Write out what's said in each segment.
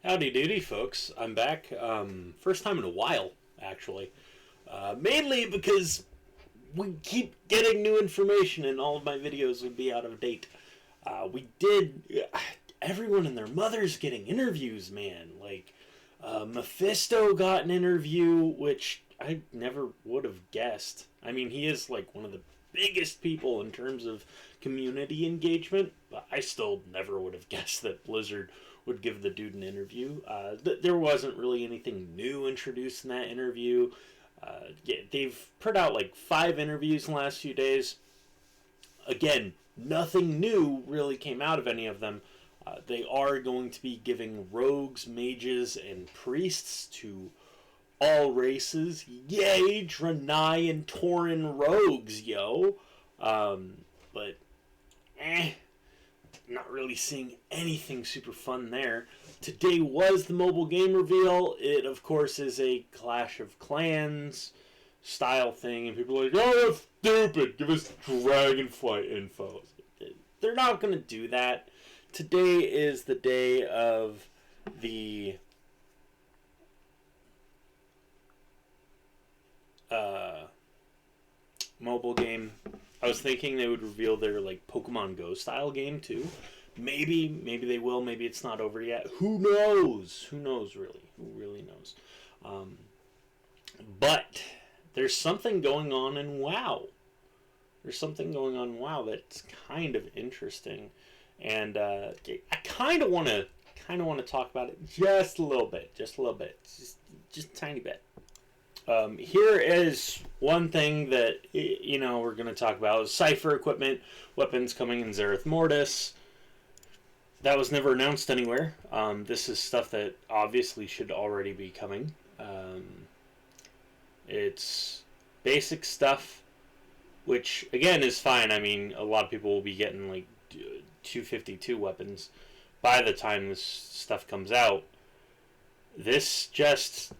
Howdy doody, folks. I'm back. First time in a while, actually. Mainly because we keep getting new information and all of my videos would be out of date. We did. Everyone and their mother's getting interviews, man. Like, Mephisto got an interview, which I never would have guessed. I mean, he is like one of the biggest people in terms of community engagement, but I still never would have guessed that Blizzard would give the dude an interview. There wasn't really anything new introduced in that interview. They've put out like 5 interviews in the last few days. Again, nothing new really came out of any of them. They are going to be giving rogues, mages, and priests to all races. Yay, Draenei and Tauren rogues, yo. But, not really seeing anything super fun there. Today was the mobile game reveal. It, of course, is a Clash of Clans style thing, and people are like, oh, that's stupid. Give us Dragonflight info. They're not going to do that. Today is the day of the mobile game. I was thinking they would reveal their like Pokemon Go style game too. Maybe they will. Maybe it's not over yet. Who knows? Who knows really? Who really knows? But there's something going on in WoW. There's something going on in WoW that's kind of interesting, and I kind of want to talk about it just a little bit, just a tiny bit. Here is one thing that we're going to talk about: Cypher equipment, weapons coming in Zereth Mortis. That was never announced anywhere. This is stuff that obviously should already be coming. It's basic stuff, which again is fine. I mean, a lot of people will be getting like 252 weapons by the time this stuff comes out. This just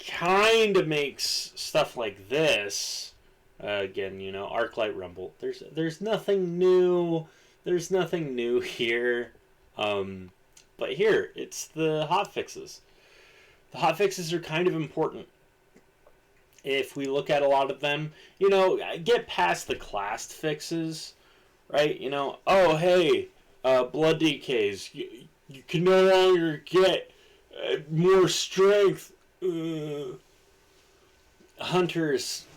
kind of makes stuff like this. Again, Arclight Rumble. There's nothing new. There's nothing new here. But here, it's the hotfixes. The hotfixes are kind of important. If we look at a lot of them, get past the class fixes, right? Oh, hey, blood decays. You can no longer get more strength. Hunters,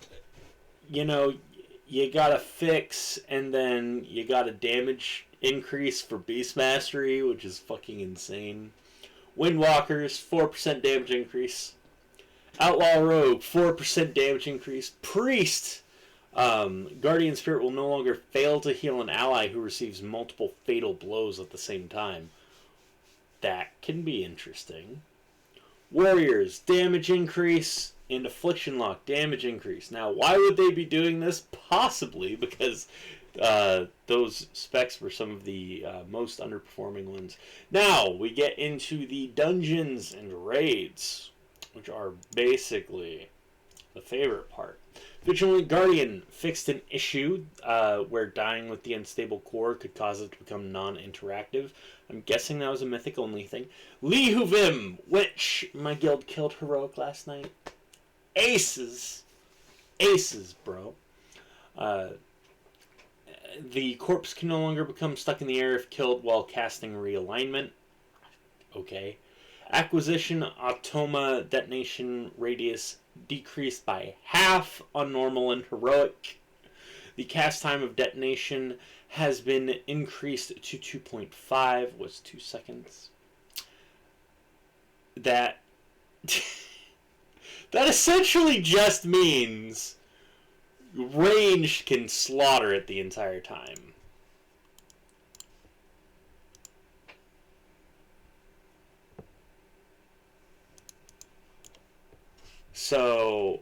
you gotta fix, and then you got a damage increase for Beast Mastery, which is fucking insane. Windwalkers, 4% damage increase. Outlaw Rogue, 4% damage increase. Priest, Guardian Spirit will no longer fail to heal an ally who receives multiple fatal blows at the same time. That can be interesting. Warriors, damage increase, and Affliction Lock, damage increase. Now, why would they be doing this? Possibly because those specs were some of the most underperforming ones. Now, we get into the dungeons and raids, which are basically the favorite part. Vigilant Guardian fixed an issue where dying with the unstable core could cause it to become non-interactive. I'm guessing that was a mythic only thing. Lee Huvim, which my guild killed heroic last night. Aces, bro. The corpse can no longer become stuck in the air if killed while casting realignment. Okay. Acquisition Automa detonation radius decreased by half on normal and heroic. The cast time of detonation has been increased to 2.5, was 2 seconds. That essentially just means ranged can slaughter it the entire time. So,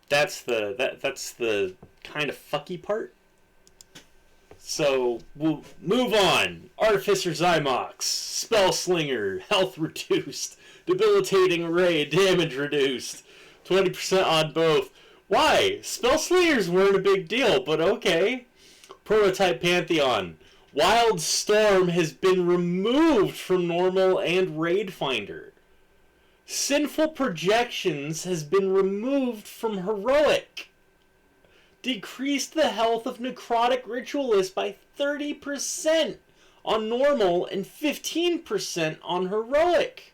that's the kind of fucky part. So we'll move on. Artificer Zymox, Spellslinger, health reduced, debilitating array, damage reduced, 20% on both. Why? Spell Slingers weren't a big deal, but okay. Prototype Pantheon. Wild Storm has been removed from normal and Raid Finder. Sinful Projections has been removed from heroic. Decreased the health of Necrotic Ritualist by 30% on normal and 15% on heroic.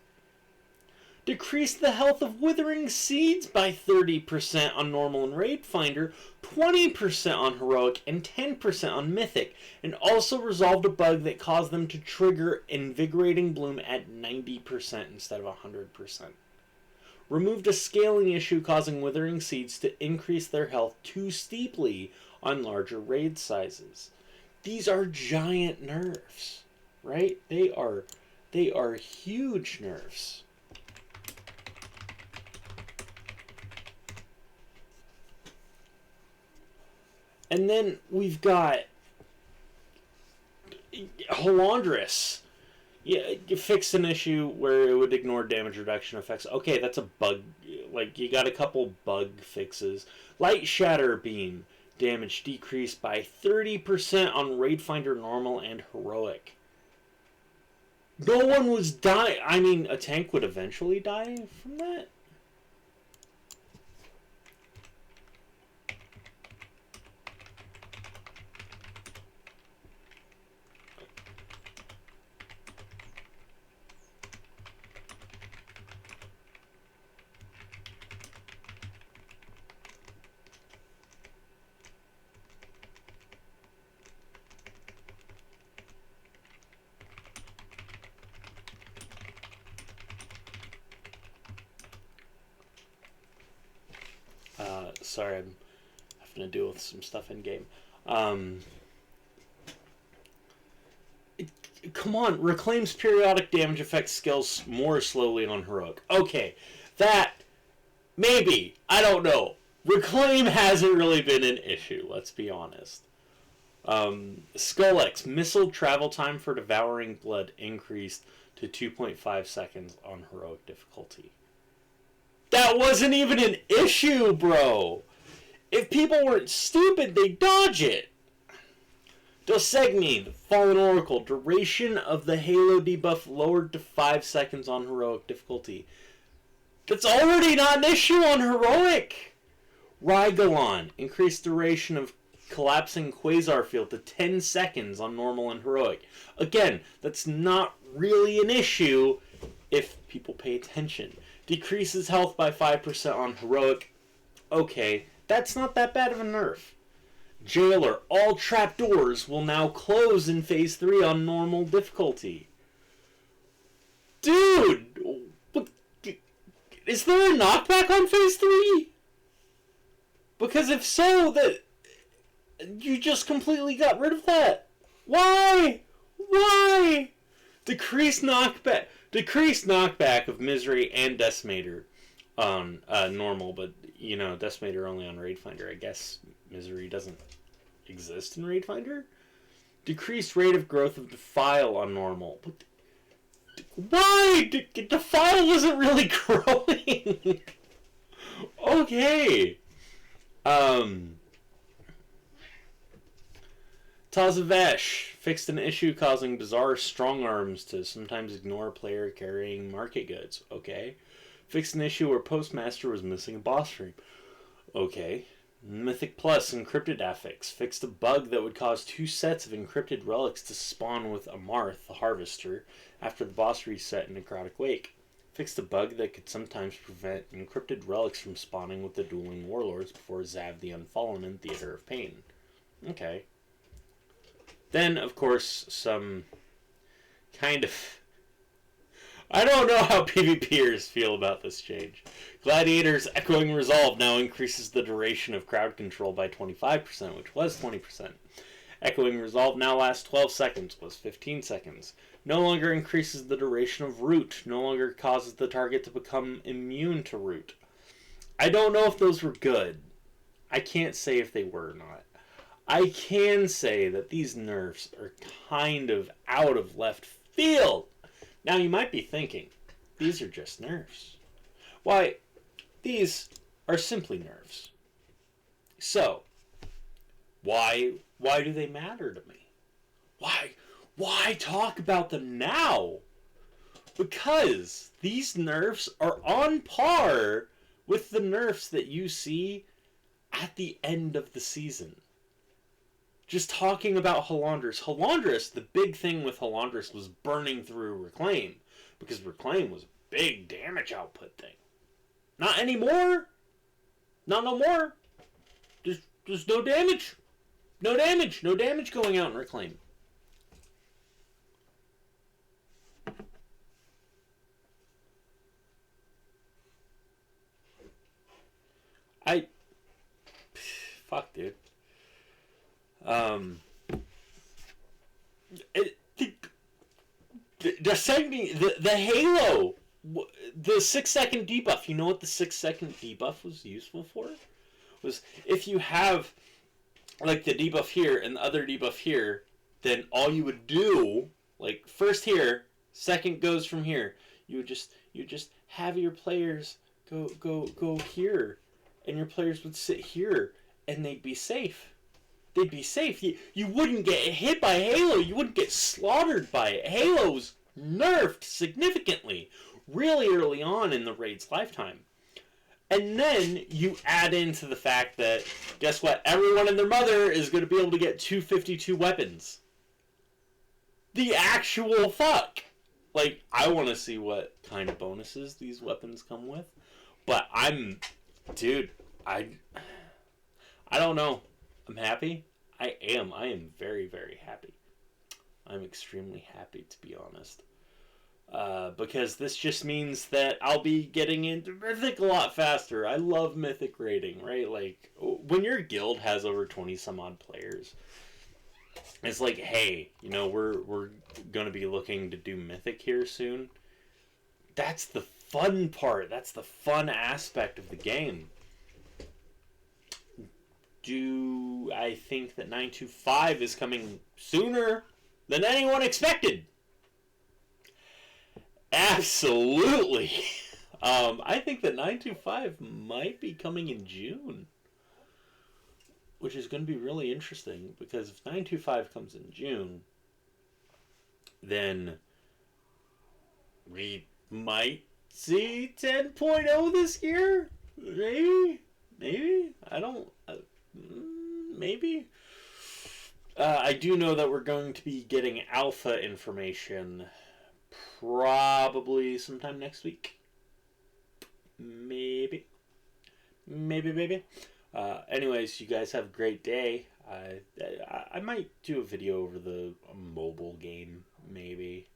Decreased the health of Withering Seeds by 30% on normal and Raid Finder, 20% on heroic, and 10% on mythic, and also resolved a bug that caused them to trigger Invigorating Bloom at 90% instead of 100%. Removed a scaling issue causing Withering Seeds to increase their health too steeply on larger raid sizes. These are giant nerfs, right? They are huge nerfs. And then we've got Halandris. Yeah, you fixed an issue where it would ignore damage reduction effects. Okay, that's a bug. Like, you got a couple bug fixes. Light Shatter Beam. Damage decreased by 30% on Raid Finder normal and heroic. No one was dying. I mean, a tank would eventually die from that. Sorry, I'm having to deal with some stuff in game. Come on, reclaims periodic damage effect scales more slowly on heroic. Okay, that maybe, I don't know. Reclaim hasn't really been an issue, let's be honest. Skull-X, missile travel time for Devouring Blood increased to 2.5 seconds on heroic difficulty. That wasn't even an issue, bro! If people weren't stupid, they'd dodge it! Dosegni, the Fallen Oracle, duration of the Halo debuff lowered to 5 seconds on heroic difficulty. That's already not an issue on heroic! Rygalon, increased duration of Collapsing Quasar Field to 10 seconds on normal and heroic. Again, that's not really an issue if people pay attention. Decreases health by 5% on heroic. Okay, that's not that bad of a nerf. Jailer, all trapdoors will now close in Phase 3 on normal difficulty. Dude! Is there a knockback on Phase 3? Because if so, that you just completely got rid of that. Why? Why? Decreased knockback of Misery and Decimator on normal, but you know, Decimator only on Raid Finder. I guess Misery doesn't exist in Raid Finder. Decreased rate of growth of Defile on normal. But why? Defile wasn't really growing. Okay. Tazavesh fixed an issue causing bizarre strong arms to sometimes ignore a player carrying market goods. Okay. Fixed an issue where Postmaster was missing a boss frame. Okay. Mythic Plus encrypted affix fixed a bug that would cause 2 sets of encrypted relics to spawn with Amarth, the Harvester, after the boss reset in Necrotic Wake. Fixed a bug that could sometimes prevent encrypted relics from spawning with the Dueling Warlords before Zav the Unfallen in Theater of Pain. Okay. Then, of course, some kind of... I don't know how PvPers feel about this change. Gladiator's Echoing Resolve now increases the duration of crowd control by 25%, which was 20%. Echoing Resolve now lasts 12 seconds, was 15 seconds. No longer increases the duration of Root. No longer causes the target to become immune to Root. I don't know if those were good. I can't say if they were or not. I can say that these nerfs are kind of out of left field. Now you might be thinking, these are just nerfs. Why, these are simply nerfs. So, why do they matter to me? Why talk about them now? Because these nerfs are on par with the nerfs that you see at the end of the season. Just talking about Halandris. Halandris, the big thing with Halandris was burning through Reclaim. Because Reclaim was a big damage output thing. Not anymore. Not no more. There's no damage. No damage. No damage going out in Reclaim. Fuck, dude. The Halo, the 6-second debuff. You know what the 6-second debuff was useful for? Was if you have like the debuff here and the other debuff here, then all you would do, like first here, second goes from here. You just have your players go here, and your players would sit here, and they'd be safe. They'd be safe. You wouldn't get hit by Halo. You wouldn't get slaughtered by it. Halo's nerfed significantly really early on in the raid's lifetime. And then you add into the fact that, guess what? Everyone and their mother is going to be able to get 252 weapons. The actual fuck. Like, I want to see what kind of bonuses these weapons come with. But dude, I don't know. I'm happy. I am very, very happy. I'm extremely happy, to be honest. Because this just means that I'll be getting into Mythic a lot faster. I love Mythic raiding, right? Like, when your guild has over 20 some odd players, it's like, hey, you know, we're going to be looking to do Mythic here soon. That's the fun part. That's the fun aspect of the game. Do I think that 925 is coming sooner than anyone expected? Absolutely. I think that 925 might be coming in June, which is going to be really interesting, because if 925 comes in June, then we might see 10.0 this year. Maybe. I don't. Maybe. I do know that we're going to be getting alpha information probably sometime next week. Maybe. Anyways, you guys have a great day. I might do a video over the mobile game, maybe.